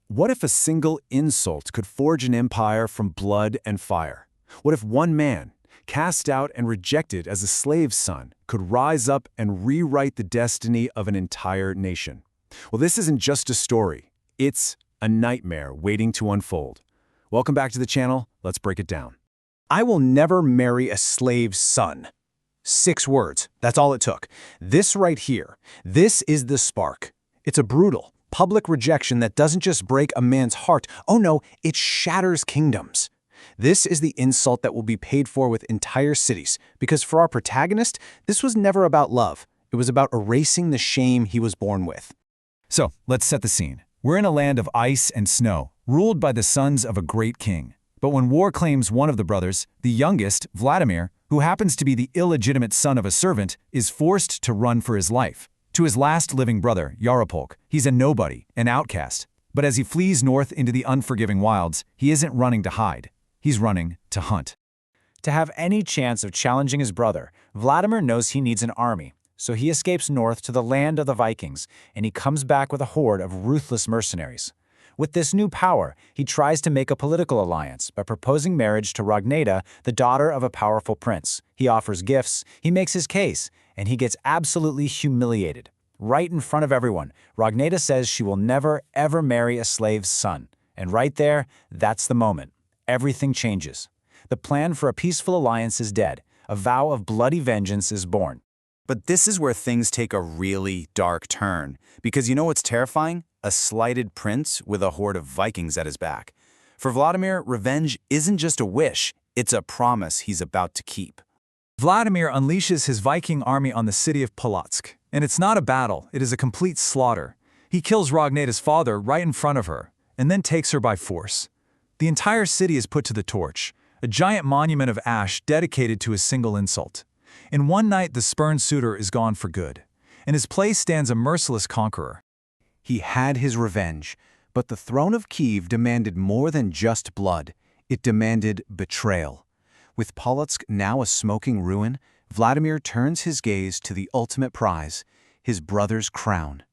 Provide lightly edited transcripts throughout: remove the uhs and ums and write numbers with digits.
What if a single insult could forge an empire from blood and fire? What if one man, cast out and rejected as a slave's son, could rise up and rewrite the destiny of an entire nation? Well, this isn't just a story. It's a nightmare waiting to unfold. Welcome back to the channel. Let's break it down. I will never marry a slave's son. 6 words. That's all it took. This right here. This is the spark. It's a brutal, public rejection that doesn't just break a man's heart. Oh no, it shatters kingdoms. This is the insult that will be paid for with entire cities, because for our protagonist, this was never about love. It was about erasing the shame he was born with. So, let's set the scene. We're in a land of ice and snow, ruled by the sons of a great king. But when war claims one of the brothers, the youngest, Vladimir, who happens to be the illegitimate son of a servant, is forced to run for his life. To his last living brother, Yaropolk, he's a nobody, an outcast. But as he flees north into the unforgiving wilds, he isn't running to hide. He's running to hunt. To have any chance of challenging his brother, Vladimir knows he needs an army, so he escapes north to the land of the Vikings, and he comes back with a horde of ruthless mercenaries. With this new power, he tries to make a political alliance by proposing marriage to Ragneda, the daughter of a powerful prince. He offers gifts, he makes his case, and he gets absolutely humiliated. Right in front of everyone, Ragneda says she will never, ever marry a slave's son. And right there, that's the moment. Everything changes. The plan for a peaceful alliance is dead. A vow of bloody vengeance is born. But this is where things take a really dark turn. Because you know what's terrifying? A slighted prince with a horde of Vikings at his back. For Vladimir, revenge isn't just a wish, it's a promise he's about to keep. Vladimir unleashes his Viking army on the city of Polotsk. And it's not a battle, it is a complete slaughter. He kills Ragneda's father right in front of her, and then takes her by force. The entire city is put to the torch, a giant monument of ash dedicated to a single insult. In one night, the spurned suitor is gone for good. In his place stands a merciless conqueror. He had his revenge, but the throne of Kiev demanded more than just blood. It demanded betrayal. With Polotsk now a smoking ruin, Vladimir turns his gaze to the ultimate prize, his brother's crown.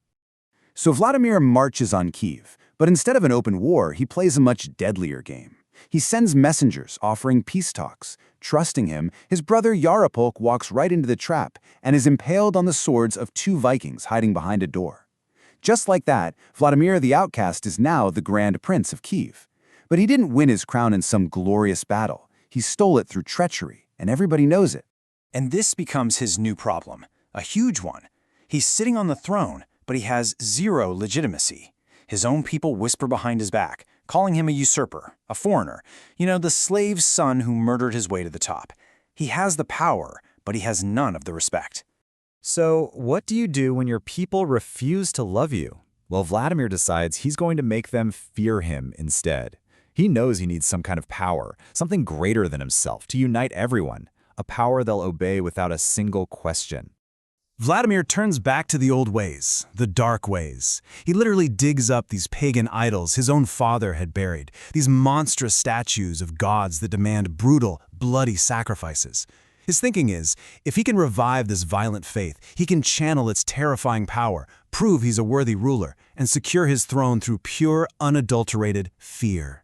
So Vladimir marches on Kiev, but instead of an open war, he plays a much deadlier game. He sends messengers offering peace talks. Trusting him, his brother Yaropolk walks right into the trap and is impaled on the swords of 2 Vikings hiding behind a door. Just like that, Vladimir the Outcast is now the Grand Prince of Kiev. But he didn't win his crown in some glorious battle. He stole it through treachery, and everybody knows it. And this becomes his new problem, a huge one. He's sitting on the throne, but he has zero legitimacy. His own people whisper behind his back, calling him a usurper, a foreigner, the slave's son who murdered his way to the top. He has the power, but he has none of the respect. So, what do you do when your people refuse to love you? Well, Vladimir decides he's going to make them fear him instead. He knows he needs some kind of power, something greater than himself, to unite everyone, a power they'll obey without a single question. Vladimir turns back to the old ways, the dark ways. He literally digs up these pagan idols his own father had buried, these monstrous statues of gods that demand brutal, bloody sacrifices. His thinking is, if he can revive this violent faith, he can channel its terrifying power, prove he's a worthy ruler, and secure his throne through pure, unadulterated fear.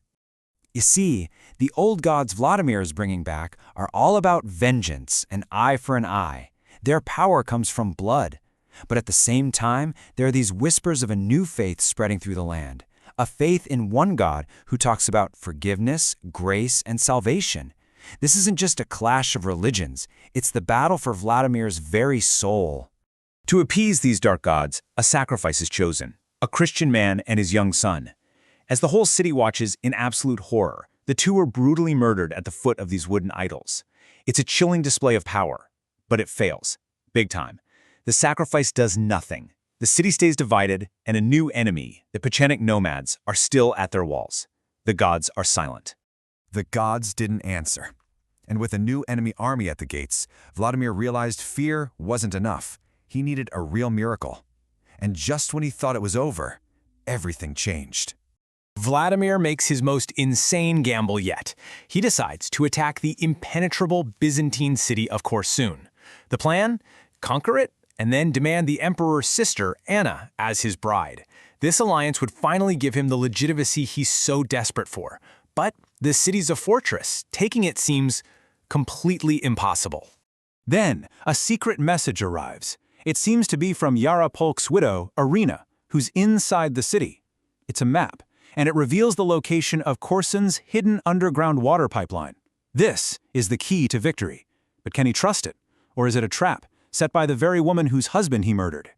You see, the old gods Vladimir is bringing back are all about vengeance, an eye for an eye. Their power comes from blood. But at the same time, there are these whispers of a new faith spreading through the land, a faith in one God who talks about forgiveness, grace, and salvation. This isn't just a clash of religions, it's the battle for Vladimir's very soul. To appease these dark gods, a sacrifice is chosen, a Christian man and his young son. As the whole city watches in absolute horror, the 2 are brutally murdered at the foot of these wooden idols. It's a chilling display of power. But it fails. Big time. The sacrifice does nothing. The city stays divided, and a new enemy, the Pechenik nomads, are still at their walls. The gods are silent. The gods didn't answer. And with a new enemy army at the gates, Vladimir realized fear wasn't enough. He needed a real miracle. And just when he thought it was over, everything changed. Vladimir makes his most insane gamble yet. He decides to attack the impenetrable Byzantine city of Korsun. The plan? Conquer it, and then demand the emperor's sister, Anna, as his bride. This alliance would finally give him the legitimacy he's so desperate for. But this city's a fortress. Taking it seems completely impossible. Then, a secret message arrives. It seems to be from Yarapolk's widow, Irina, who's inside the city. It's a map, and it reveals the location of Korsun's hidden underground water pipeline. This is the key to victory. But can he trust it? Or is it a trap, set by the very woman whose husband he murdered?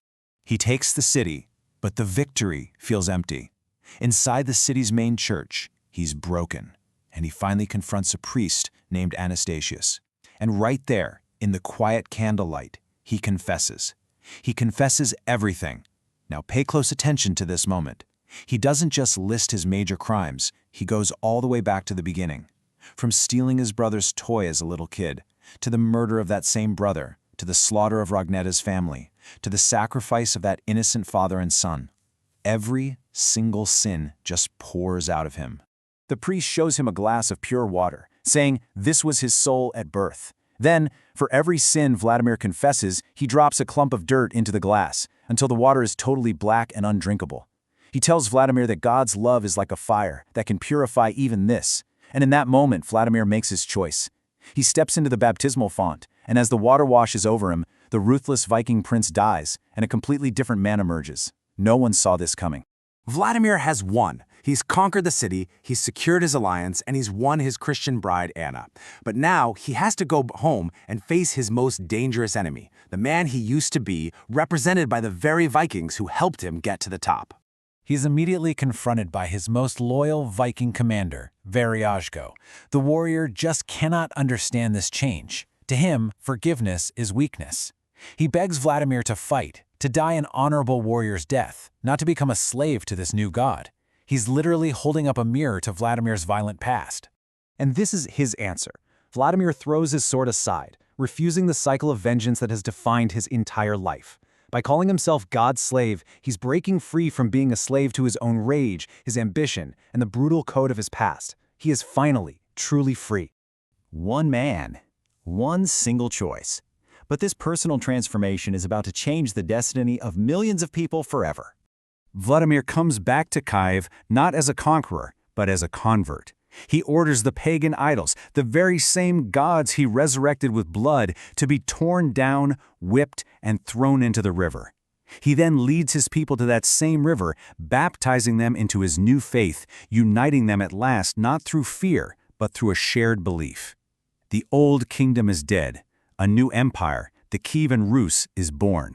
He takes the city, but the victory feels empty. Inside the city's main church, he's broken, and he finally confronts a priest named Anastasius. And right there, in the quiet candlelight, he confesses. He confesses everything. Now pay close attention to this moment. He doesn't just list his major crimes, he goes all the way back to the beginning. From stealing his brother's toy as a little kid, to the murder of that same brother, to the slaughter of Ragnetta's family, to the sacrifice of that innocent father and son. Every single sin just pours out of him. The priest shows him a glass of pure water, saying this was his soul at birth. Then, for every sin Vladimir confesses, he drops a clump of dirt into the glass, until the water is totally black and undrinkable. He tells Vladimir that God's love is like a fire that can purify even this. And in that moment, Vladimir makes his choice. He steps into the baptismal font, and as the water washes over him, the ruthless Viking prince dies, and a completely different man emerges. No one saw this coming. Vladimir has won. He's conquered the city, he's secured his alliance, and he's won his Christian bride, Anna. But now he has to go home and face his most dangerous enemy, the man he used to be, represented by the very Vikings who helped him get to the top. He's immediately confronted by his most loyal Viking commander, Variazko. The warrior just cannot understand this change. To him, forgiveness is weakness. He begs Vladimir to fight, to die an honorable warrior's death, not to become a slave to this new god. He's literally holding up a mirror to Vladimir's violent past. And this is his answer. Vladimir throws his sword aside, refusing the cycle of vengeance that has defined his entire life. By calling himself God's slave, he's breaking free from being a slave to his own rage, his ambition, and the brutal code of his past. He is finally, truly free. One man, one single choice. But this personal transformation is about to change the destiny of millions of people forever. Vladimir comes back to Kyiv not as a conqueror, but as a convert. He orders the pagan idols, the very same gods he resurrected with blood, to be torn down, whipped, and thrown into the river. He then leads his people to that same river, baptizing them into his new faith, uniting them at last not through fear, but through a shared belief. The old kingdom is dead. A new empire, the Kievan Rus, is born.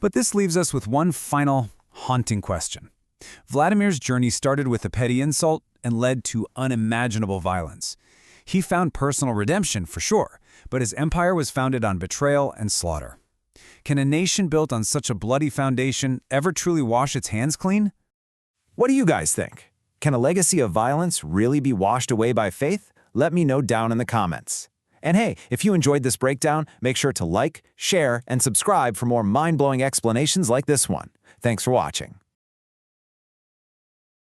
But this leaves us with one final, haunting question. Vladimir's journey started with a petty insult and led to unimaginable violence. He found personal redemption, for sure, but his empire was founded on betrayal and slaughter. Can a nation built on such a bloody foundation ever truly wash its hands clean? What do you guys think? Can a legacy of violence really be washed away by faith? Let me know down in the comments. And hey, if you enjoyed this breakdown, make sure to like, share, and subscribe for more mind-blowing explanations like this one. Thanks for watching.